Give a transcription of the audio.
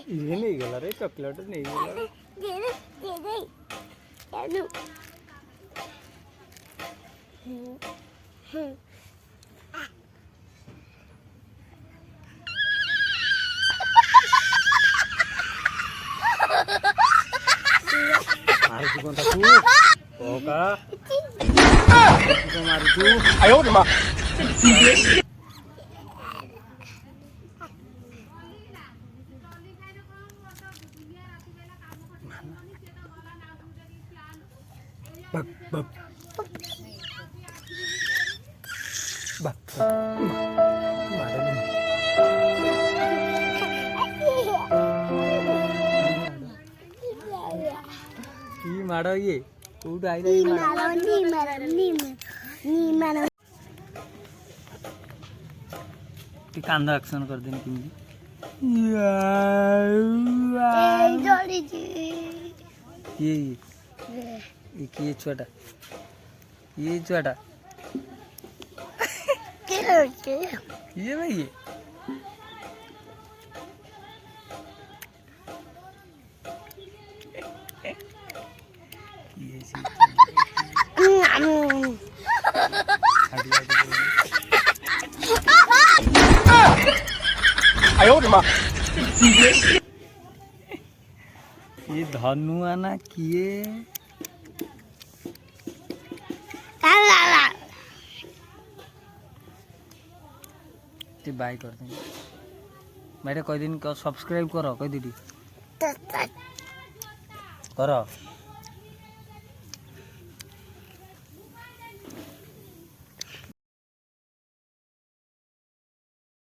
ये नहीं गला रे चॉकलेट नहीं गला दे दे चलो मार तू कौन था तू ओका तू मार तू आयो मां bak bak bak मारा नहीं की मारा ये उड़ आई रही मारा नी मारा ती कांदा एक्शन कर देनी की जोड़ी जी ये की छोटा ये छोटा ये भाई ये आयो मां ये धनु आना किए बाय कर देंगे मेरे कोई दिन को सब्सक्राइब करो कोई दीदी करो